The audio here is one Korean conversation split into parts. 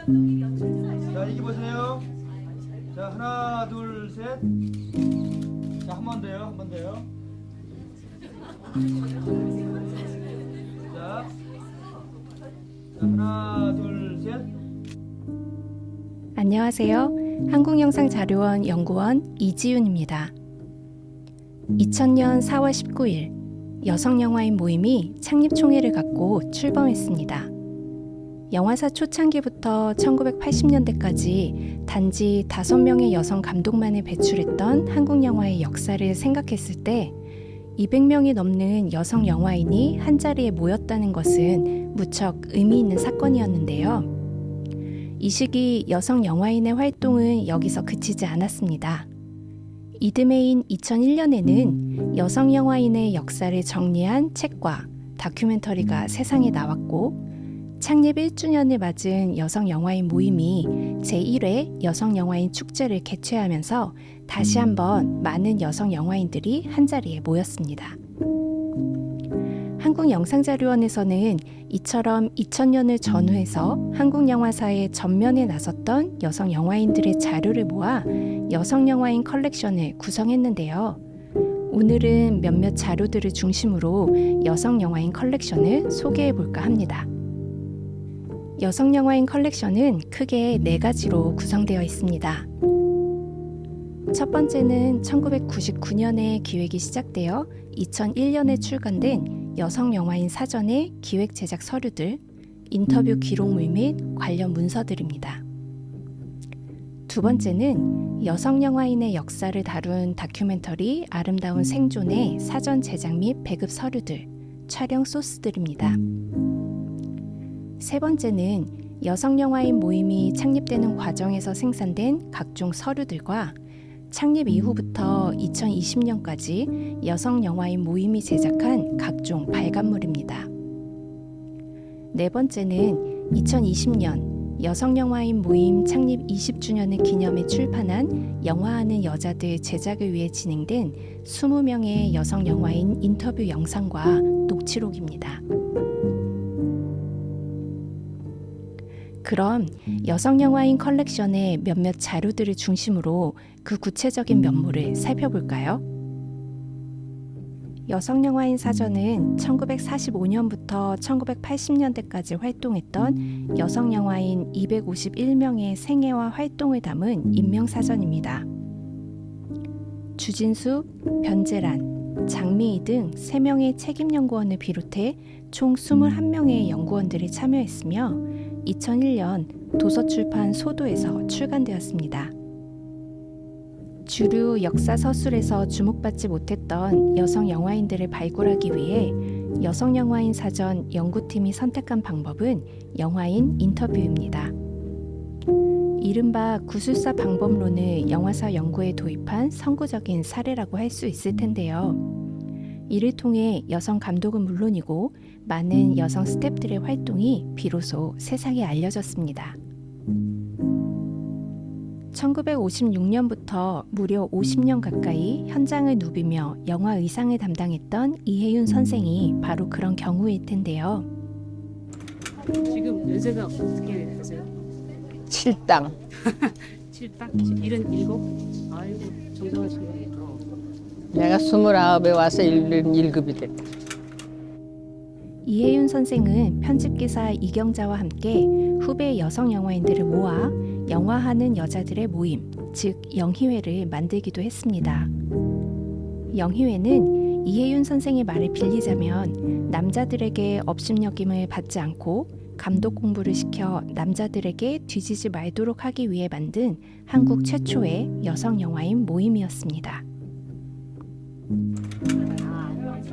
자, 이기 보세요. 자, 하나, 둘, 셋. 자, 한 번 더요. 한 번 더요. 자, 하나, 둘, 셋. 안녕하세요. 한국영상자료원 연구원 이지윤입니다. 2000년 4월 19일 여성영화인 모임이 창립총회를 갖고 출범했습니다. 영화사 초창기부터 1980년대까지 단지 5명의 여성 감독만을 배출했던 한국 영화의 역사를 생각했을 때 200명이 넘는 여성 영화인이 한자리에 모였다는 것은 무척 의미 있는 사건이었는데요. 이 시기 여성 영화인의 활동은 여기서 그치지 않았습니다. 이듬해인 2001년에는 여성 영화인의 역사를 정리한 책과 다큐멘터리가 세상에 나왔고, 창립 1주년을 맞은 여성 영화인 모임이 제1회 여성 영화인 축제를 개최하면서 다시 한번 많은 여성 영화인들이 한자리에 모였습니다. 한국영상자료원에서는 이처럼 2000년을 전후해서 한국 영화사의 전면에 나섰던 여성 영화인들의 자료를 모아 여성 영화인 컬렉션을 구성했는데요. 오늘은 몇몇 자료들을 중심으로 여성 영화인 컬렉션을 소개해 볼까 합니다. 여성 영화인 컬렉션은 크게 4가지로 구성되어 있습니다. 첫 번째는 1999년에 기획이 시작되어 2001년에 출간된 여성 영화인 사전의 기획 제작 서류들, 인터뷰 기록물 및 관련 문서들입니다. 두 번째는 여성 영화인의 역사를 다룬 다큐멘터리 아름다운 생존의 사전 제작 및 배급 서류들, 촬영 소스들입니다. 세 번째는 여성 영화인 모임이 창립되는 과정에서 생산된 각종 서류들과 창립 이후부터 2020년까지 여성 영화인 모임이 제작한 각종 발간물입니다. 네 번째는 2020년 여성 영화인 모임 창립 20주년을 기념해 출판한 영화하는 여자들 제작을 위해 진행된 20명의 여성 영화인 인터뷰 영상과 녹취록입니다. 그럼 여성 영화인 컬렉션의 몇몇 자료들을 중심으로 그 구체적인 면모를 살펴볼까요? 여성 영화인 사전은 1945년부터 1980년대까지 활동했던 여성 영화인 251명의 생애와 활동을 담은 인명사전입니다. 주진수, 변재란, 장미희 등 3명의 책임연구원을 비롯해 총 21명의 연구원들이 참여했으며 2001년 도서출판 소도에서 출간되었습니다. 주류 역사 서술에서 주목받지 못했던 여성 영화인들을 발굴하기 위해 여성 영화인 사전 연구팀이 선택한 방법은 영화인 인터뷰입니다. 이른바 구술사 방법론을 영화사 연구에 도입한 선구적인 사례라고 할 수 있을 텐데요. 이를 통해 여성 감독은 물론이고 많은 여성 스태프들의 활동이 비로소 세상에 알려졌습니다. 1956년부터 무려 50년 가까이 현장을 누비며 영화 의상을 담당했던 이혜윤 선생이 바로 그런 경우일 텐데요. 지금 연세가 어떻게 되세요? 7당. 7딱? 77? 아이고 정정하시네. 내가 29에 와서 1급이 됐다. 이혜윤 선생은 편집기사 이경자와 함께 후배 여성 영화인들을 모아 영화하는 여자들의 모임, 즉 영희회를 만들기도 했습니다. 영희회는 이혜윤 선생의 말을 빌리자면 남자들에게 업신여김을 받지 않고 감독 공부를 시켜 남자들에게 뒤지지 말도록 하기 위해 만든 한국 최초의 여성 영화인 모임이었습니다.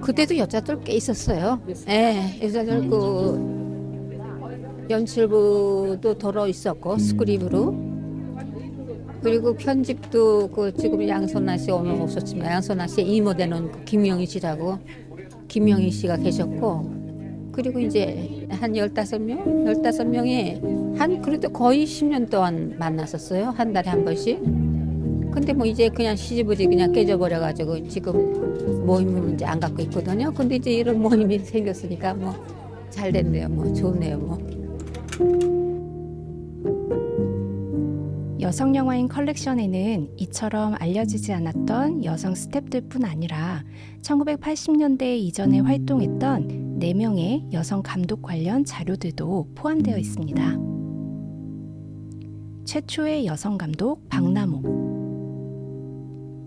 그때도 여자들 꽤 있었어요. 예, 여자들 연출부도 덜어 있었고 스크립으로, 그리고 편집도 지금 양선아 씨 오늘 없었지만 양선아 씨의 이모 되는 김영희 씨라고 김영희 씨가 계셨고, 그리고 이제 한 15명이 한 그래도 거의 10년 동안 만났었어요. 한 달에 한 번씩. 근데 뭐 이제 그냥 시집을이 그냥 깨져버려가지고 지금 모임을 이제 안 갖고 있거든요. 근데 이제 이런 모임이 생겼으니까 뭐 잘 됐네요. 뭐 좋네요. 뭐. 여성 영화인 컬렉션에는 이처럼 알려지지 않았던 여성 스탭들뿐 아니라 1980년대 이전에 활동했던 4명의 여성 감독 관련 자료들도 포함되어 있습니다. 최초의 여성 감독 박남옥,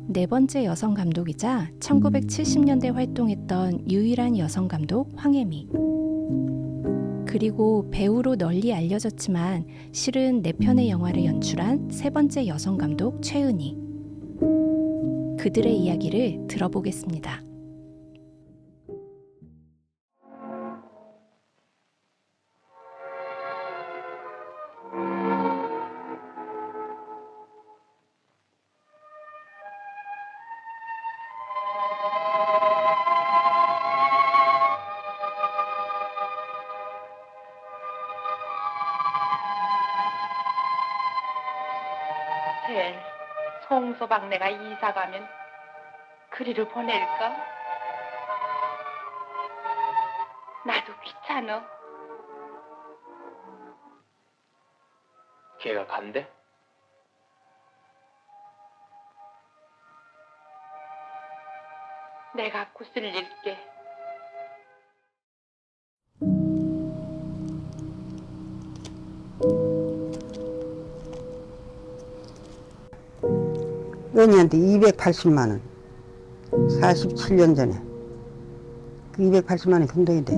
네 번째 여성 감독이자 1970년대 활동했던 유일한 여성 감독 황혜미, 그리고 배우로 널리 알려졌지만 실은 4편의 영화를 연출한 세 번째 여성 감독 최은희. 그들의 이야기를 들어보겠습니다. 셀, 송소박 내가 이사 가면 그리로 보낼까? 나도 귀찮아. 걔가 간대? 내가 구슬릴게. 은희한테 280만 원. 47년 전에. 그 280만 원이 금동이 돼.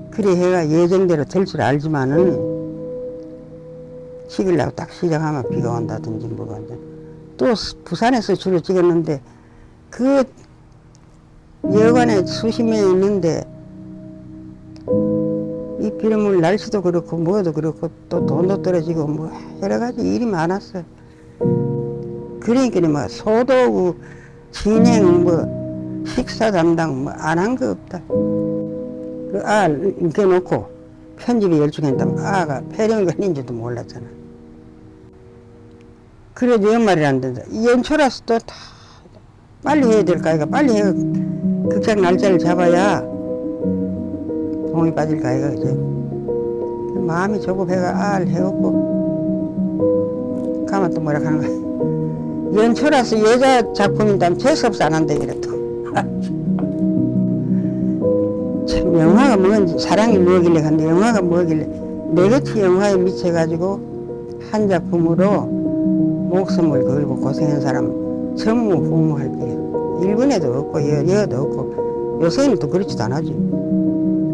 그래 해가 예정대로 될 줄 알지만은 찍으려고 딱 시작하면 비가 온다든지 뭐가 온다든지. 또 부산에서 주로 찍었는데 그 여관에 수십 명이 있는데 이 비름을 날씨도 그렇고 뭐도 그렇고 또 돈도 떨어지고 뭐 여러 가지 일이 많았어요. 그러니까 뭐 소도구 진행 뭐 식사 담당 뭐 안 한 거 없다. 그 읽어놓고 편집에 열중했다면 아가 폐렴근인지도 몰랐잖아. 그래도 연말이란 데다 연초라서 또 다 빨리 해야 될까 이가 빨리 해 극장 날짜를 잡아야 공이 빠질까 이가 이제 마음이 조급해가 해갖고 가면 또 뭐라 하는 거야. 연초라서 여자 작품이다면 재수없어 안 한다 그랬다. 참 영화가 뭔지 사랑이 뭐길래 간데 영화가 뭐길래 내같이 영화에 미쳐가지고 한 작품으로 목숨을 걸고 고생한 사람 전무후무할 거예요. 일본에도 없고 여도 없고 요새는 또 그렇지도 않아지.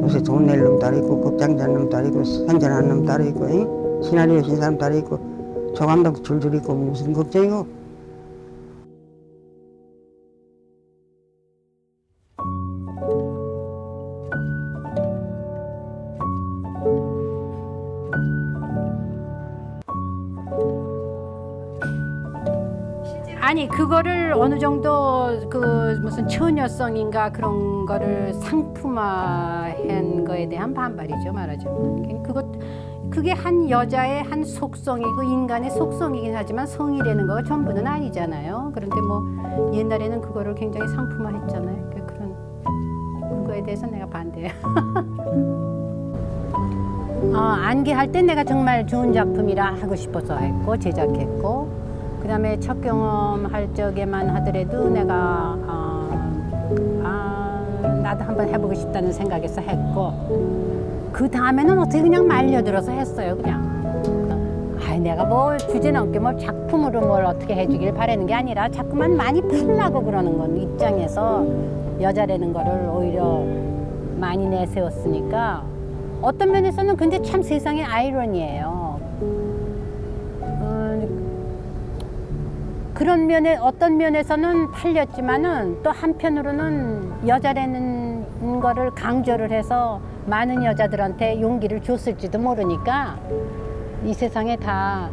요새 돈 낼 놈 따로 있고 극장 잘 놈 따로 있고 선전하는 놈 따로 있고 잉? 시나리오 신 사람 따로 있고 조감독 줄줄 있고 무슨 걱정이고. 아니 그거를 어느 정도 그 무슨 처녀성인가 그런 거를 상품화한 거에 대한 반발이죠 말하자면. 그게 한 여자의 한 속성이고 인간의 속성이긴 하지만 성이라는 거가 전부는 아니잖아요. 그런데 뭐 옛날에는 그거를 굉장히 상품화했잖아요. 그거에 대해서 내가 반대해요. 안개할 때 내가 정말 좋은 작품이라 하고 싶어서 했고 제작했고, 그 다음에 첫 경험할 적에만 하더라도 내가 나도 한번 해보고 싶다는 생각에서 했고, 그 다음에는 어떻게 그냥 말려들어서 했어요. 그냥 내가 뭐 주제 넘게 뭐 작품으로 뭘 어떻게 해주길 바라는 게 아니라 자꾸만 많이 팔라고 그러는 건 입장에서 여자라는 거를 오히려 많이 내세웠으니까 어떤 면에서는 근데 참 세상의 아이러니예요. 그런 면에 어떤 면에서는 팔렸지만은 또 한편으로는 여자라는 거를 강조를 해서 많은 여자들한테 용기를 줬을지도 모르니까 이 세상에 다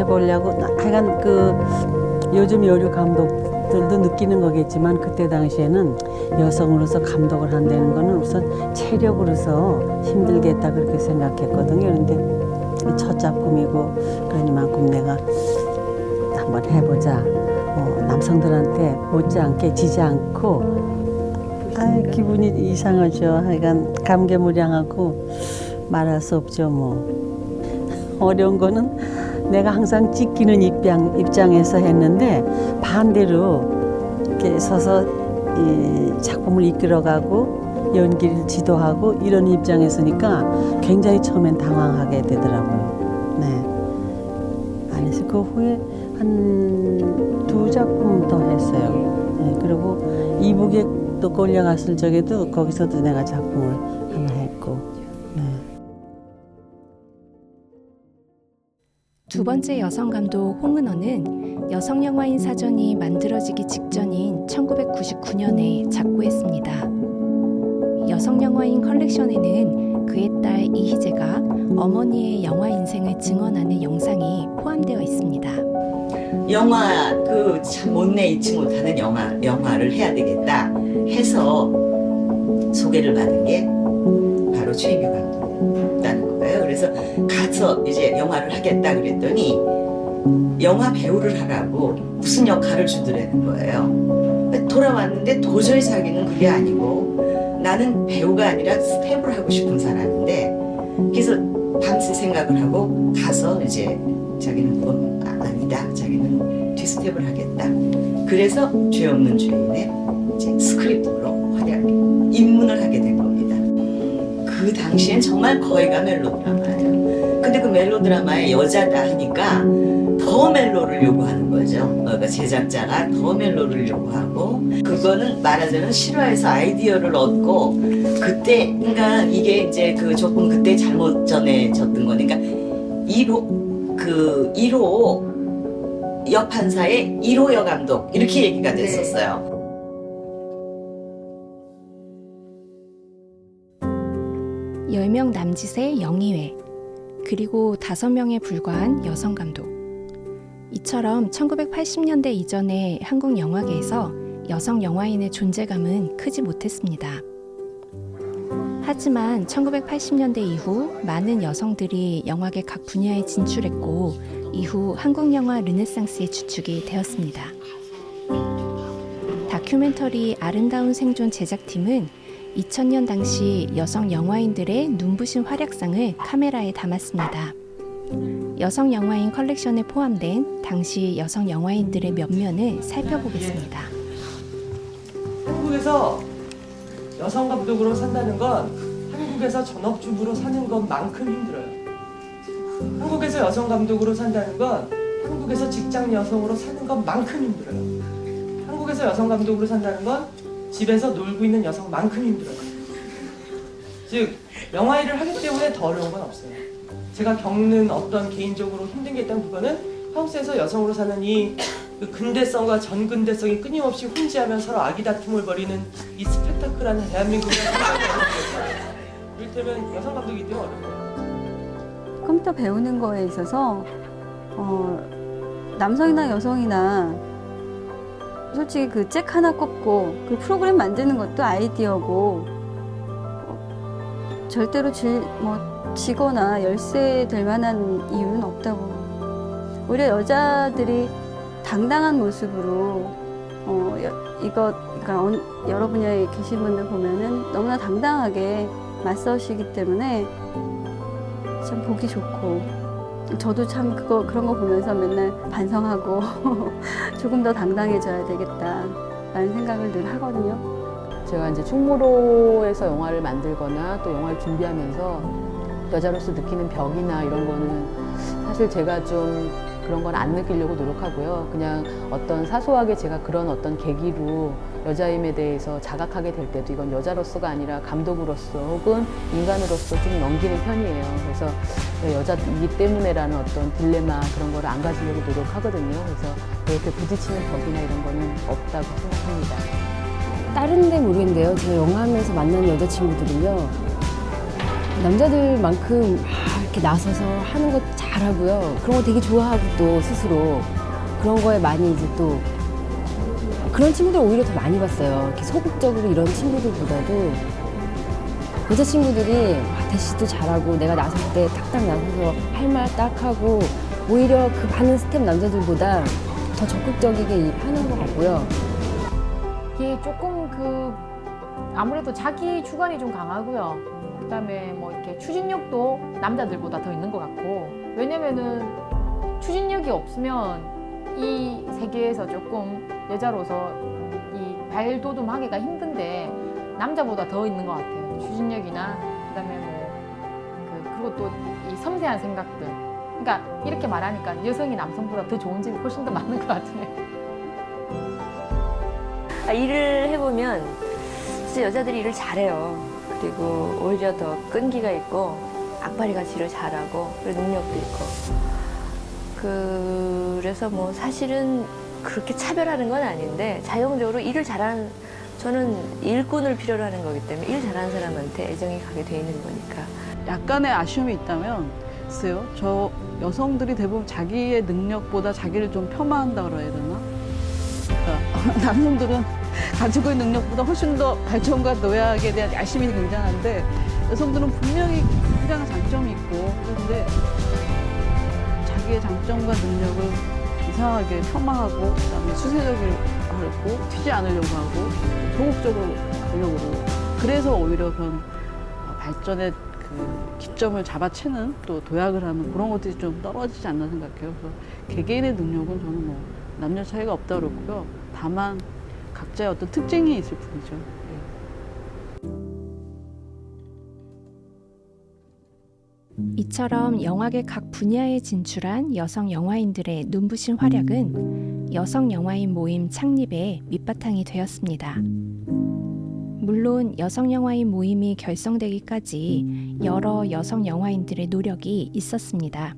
해보려고 하여간 그 요즘 여류 감독들도 느끼는 거겠지만 그때 당시에는 여성으로서 감독을 한다는 거는 우선 체력으로서 힘들겠다 그렇게 생각했거든요. 그런데 첫 작품이고 그러니만큼 내가 한번 해보자. 남성들한테 못지않게 지지 않고 기분이 이상하죠. 하여간 감개무량하고 말할 수 없죠. 뭐 어려운 거는 내가 항상 찍히는 입장에서 했는데 반대로 이렇게 서서 이 작품을 이끌어가고 연기를 지도하고 이런 입장에서니까 굉장히 처음엔 당황하게 되더라고요. 네. 안에서 그 후에 한 2작품 더 했어요. 네. 그리고 이북에 또 끌려갔을 적에도 거기서도 내가 작품을 하나 했고. 네. 두 번째 여성 감독 홍은어는 여성 영화인 사전이 만들어지기 직전인 1999년에 작고했습니다. 여성 영화인 컬렉션에는 그의 딸 이희재가 어머니의 영화 인생을 증언하는 영상이 포함되어 있습니다. 영화 그 참 못내 잊지 못하는 영화를 해야 되겠다 해서 소개를 받은 게 바로 최인규 감독이었다는 거예요. 그래서 가서 이제 영화를 하겠다 그랬더니 영화 배우를 하라고 무슨 역할을 주더라는 거예요. 돌아왔는데 도저히 자기는 그게 아니고 나는 배우가 아니라 스텝을 하고 싶은 사람인데 그래서 밤새 생각을 하고 가서 이제 자기는 그건 아니다. 자기는 뒤스텝을 하겠다. 그래서 죄 없는 주인의 이제 스크립트로 활약에 입문을 하게 된 겁니다. 그 당시엔 정말 거의가 멜로드라마예요. 근데 그 멜로드라마에 여자다 하니까 더 멜로를 요구하는 거죠. 그러니까 제작자가 더 멜로를 요구하고 그거는 말하자면 실화에서 아이디어를 얻고 그때 그러니까 이게 이제 그 조금 그때 잘못 전해졌던 거니까 1호 여판사의 1호 여감독 이렇게 얘기가 됐었어요. 네. 10명 남짓의 영의회 그리고 5명에 불과한 여성 감독. 이처럼 1980년대 이전의 한국 영화계에서 여성 영화인의 존재감은 크지 못했습니다. 하지만 1980년대 이후 많은 여성들이 영화계 각 분야에 진출했고 이후 한국 영화 르네상스의 주축이 되었습니다. 다큐멘터리 아름다운 생존 제작팀은 2000년 당시 여성 영화인들의 눈부신 활약상을 카메라에 담았습니다. 여성 영화인 컬렉션에 포함된 당시 여성 영화인들의 면면을 살펴보겠습니다. 한국에서 여성 감독으로 산다는 건 한국에서 전업주부로 사는 것만큼 힘들어요. 한국에서 여성 감독으로 산다는 건 한국에서 직장 여성으로 사는 것만큼 힘들어요. 한국에서 여성 감독으로 산다는 건 집에서 놀고 있는 여성만큼 힘들어요. 즉 영화 일을 하기 때문에 더 어려운 건 없어요. 제가 겪는 어떤 개인적으로 힘든 게 있다면 그거는 하우스에서 여성으로 사는 이 그 근대성과 전근대성이 끊임없이 혼재하면 서로 아기 다툼을 벌이는 이 스펙타클한 대한민국의 이를테면 여성 감독이기 때문에 어려운 거예요. 컴퓨터 배우는 거에 있어서 남성이나 여성이나 솔직히 그 잭 하나 꼽고 그 프로그램 만드는 것도 아이디어고 절대로 지거나 열세될 만한 이유는 없다고. 오히려 여자들이 당당한 모습으로 그러니까 여러 분야에 계신 분들 보면은 너무나 당당하게 맞서시기 때문에 참 보기 좋고 저도 참 그런 거 보면서 맨날 반성하고 조금 더 당당해져야 되겠다라는 생각을 늘 하거든요. 제가 이제 충무로에서 영화를 만들거나 또 영화를 준비하면서 여자로서 느끼는 벽이나 이런 거는 사실 제가 좀 그런 건 안 느끼려고 노력하고요. 그냥 어떤 사소하게 제가 그런 어떤 계기로 여자임에 대해서 자각하게 될 때도 이건 여자로서가 아니라 감독으로서 혹은 인간으로서 좀 넘기는 편이에요. 그래서 여자이기 때문에라는 어떤 딜레마 그런 거를 안 가지려고 노력하거든요. 그래서 이렇게 부딪히는 벽이나 이런 거는 없다고 생각합니다. 다른 데 모르겠는데요. 제가 영화하면서 만난 여자친구들은요. 남자들만큼 이렇게 나서서 하는 거 잘하고요. 그런 거 되게 좋아하고 또 스스로 그런 거에 많이 이제 또 그런 친구들 오히려 더 많이 봤어요. 이렇게 소극적으로 이런 친구들보다도 여자친구들이 대시도 잘하고 내가 나설 때 탁탁 나서서 할 말 딱 하고 오히려 그 많은 스텝 남자들보다 더 적극적이게 하는 것 같고요. 이게 조금 아무래도 자기 주관이 좀 강하고요. 그다음에 뭐 이렇게 추진력도 남자들보다 더 있는 것 같고, 왜냐면은 추진력이 없으면 이 세계에서 조금 여자로서 이 발돋움하기가 힘든데 남자보다 더 있는 것 같아요. 추진력이나 그다음에 그리고 또 이 섬세한 생각들. 그러니까 이렇게 말하니까 여성이 남성보다 더 좋은 점이 훨씬 더 많은 것 같아요. 일을 해보면 진짜 여자들이 일을 잘해요. 그리고 오히려 더 끈기가 있고 악바리같이 일을 잘하고 그리고 능력도 있고. 그래서 뭐 사실은 그렇게 차별하는 건 아닌데 자연적으로 일을 잘하는, 저는 일꾼을 필요로 하는 거기 때문에 일 잘하는 사람한테 애정이 가게 돼 있는 거니까. 약간의 아쉬움이 있다면 글쎄요, 저 여성들이 대부분 자기의 능력보다 자기를 좀 폄하한다 그래야 되나? 그러니까 남성들은 가지고 있는 능력보다 훨씬 더 발전과 노약에 대한 야심이 굉장한데 여성들은 분명히 굉장한 장점이 있고 그런데 자기의 장점과 능력을 이상하게 폄하하고 그다음에 수세적이고 튀지 않으려고 하고 소극적으로 가려고 그러고 그래서 오히려 그런 발전의 기점을 잡아채는 또 도약을 하는 그런 것들이 좀 떨어지지 않나 생각해요. 그래서 개개인의 능력은 저는 뭐 남녀 차이가 없다 그러고요. 다만 각자의 어떤 특징이 있을 뿐이죠. 이처럼 영화계 각 분야에 진출한 여성 영화인들의 눈부신 활약은 여성 영화인 모임 창립에 밑바탕이 되었습니다. 물론 여성 영화인 모임이 결성되기까지 여러 여성 영화인들의 노력이 있었습니다.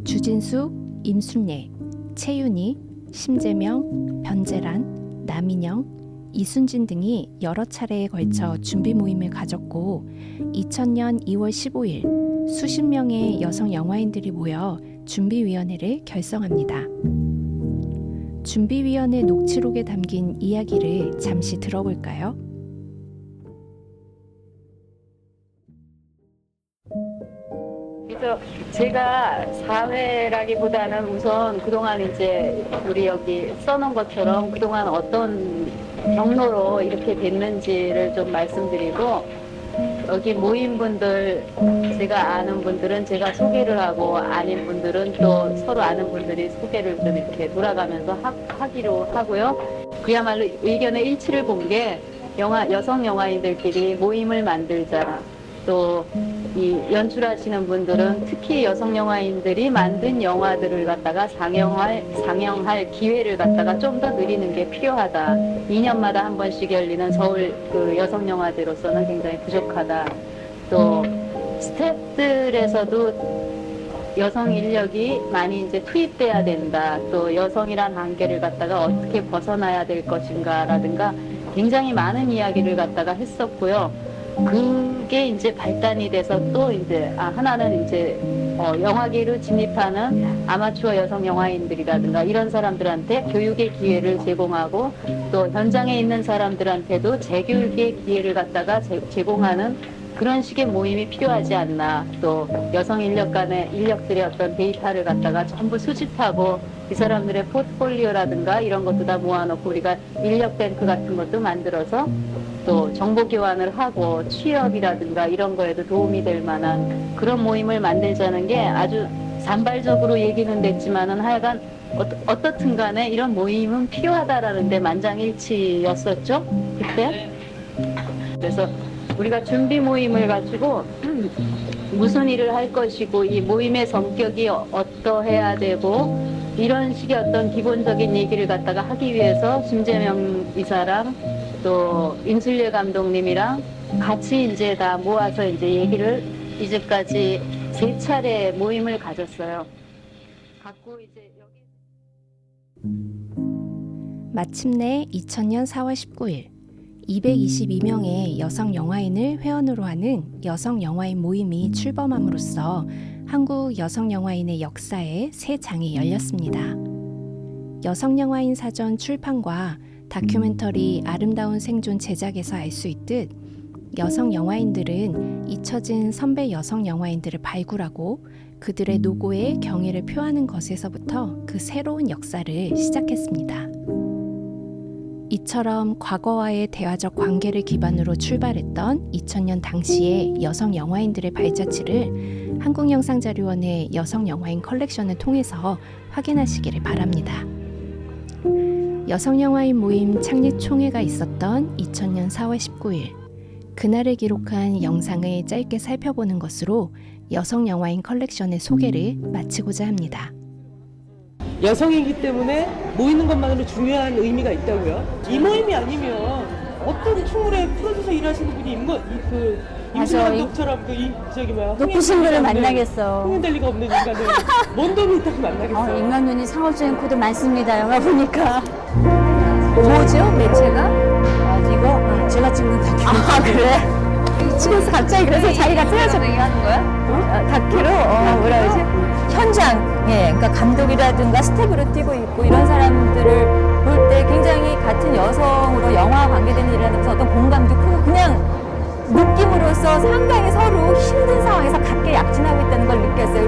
주진숙, 임순례, 채윤이, 심재명, 변재란, 남인영, 이순진 등이 여러 차례에 걸쳐 준비 모임을 가졌고 2000년 2월 15일 수십 명의 여성 영화인들이 모여 준비위원회를 결성합니다. 준비위원회 녹취록에 담긴 이야기를 잠시 들어볼까요? 그래서 제가 사회라기보다는 우선 그동안 이제 우리 여기 써놓은 것처럼 그동안 어떤 경로로 이렇게 됐는지를 좀 말씀드리고 여기 모인 분들, 제가 아는 분들은 제가 소개를 하고 아닌 분들은 또 서로 아는 분들이 소개를 좀 이렇게 돌아가면서 하기로 하고요. 그야말로 의견의 일치를 본 게 여성 영화인들끼리 모임을 만들자. 또 이 연출하시는 분들은 특히 여성 영화인들이 만든 영화들을 갖다가 상영할 기회를 갖다가 좀 더 늘리는 게 필요하다. 2년마다 한 번씩 열리는 서울 그 여성 영화제로서는 굉장히 부족하다. 또 스태프들에서도 여성 인력이 많이 이제 투입돼야 된다. 또 여성이란 한계를 갖다가 어떻게 벗어나야 될 것인가라든가 굉장히 많은 이야기를 갖다가 했었고요. 그게 이제 발단이 돼서 또 이제 하나는 이제 영화계로 진입하는 아마추어 여성 영화인들이라든가 이런 사람들한테 교육의 기회를 제공하고 또 현장에 있는 사람들한테도 재교육의 기회를 갖다가 제공하는 그런 식의 모임이 필요하지 않나. 또 여성 인력 간의 인력들의 어떤 데이터를 갖다가 전부 수집하고 이 사람들의 포트폴리오라든가 이런 것도 다 모아놓고 우리가 인력 뱅크 같은 것도 만들어서 또 정보 교환을 하고 취업이라든가 이런 거에도 도움이 될 만한 그런 모임을 만들자는 게 아주 산발적으로 얘기는 됐지만은 하여간 어떻든 간에 이런 모임은 필요하다라는 데 만장일치였었죠, 그때. 그래서 우리가 준비 모임을 가지고 무슨 일을 할 것이고 이 모임의 성격이 어떠해야 되고 이런 식의 어떤 기본적인 얘기를 갖다가 하기 위해서 심재명 이사랑 또 임순례 감독님이랑 같이 이제 다 모아서 이제 얘기를 이제까지 3차례 모임을 가졌어요. 갖고 이제 마침내 2000년 4월 19일 222명의 여성 영화인을 회원으로 하는 여성 영화인 모임이 출범함으로써 한국 여성 영화인의 역사에 새 장이 열렸습니다. 여성 영화인 사전 출판과 다큐멘터리 아름다운 생존 제작에서 알 수 있듯 여성 영화인들은 잊혀진 선배 여성 영화인들을 발굴하고 그들의 노고에 경의를 표하는 것에서부터 그 새로운 역사를 시작했습니다. 이처럼 과거와의 대화적 관계를 기반으로 출발했던 2000년 당시의 여성 영화인들의 발자취를 한국영상자료원의 여성 영화인 컬렉션을 통해서 확인하시기를 바랍니다. 여성 영화인 모임 창립 총회가 있었던 2000년 4월 19일, 그날을 기록한 영상을 짧게 살펴보는 것으로 여성 영화인 컬렉션의 소개를 마치고자 합니다. 여성이기 때문에 모이는 것만으로 중요한 의미가 있다고요? 이 모임이 아니면 어떤 충무로에 프로듀서 일하시는 분이 임순 감독처럼 높으신 분을 만나겠어. 홍인될 리가 없는 인간을 뭔 돈이 있다고 만나겠어. 인간눈이 상업적인 코드 많습니다. 영화 보니까. 뭐죠? 매체가? 이거 제가 찍는 다큐. 그래? 찍어서 갑자기 그래서 자기가 틀어져 얘기하는 거야? 다큐로 뭐라 그러지? 현장에 그러니까 감독이라든가 스텝으로 뛰고 있고 이런 사람들을 볼 때 굉장히 같은 여성으로 영화와 관계되는 일이라는 어떤 공감도 크고 그냥 느낌으로서 상당히 서로 힘든 상황에서 같게 약진하고 있다는 걸 느꼈어요.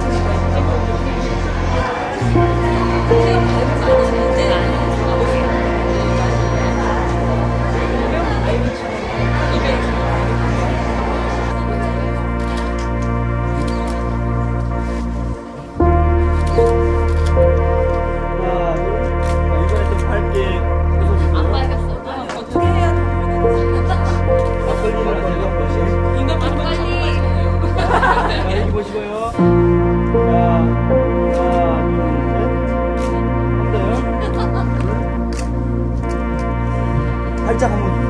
발작 한번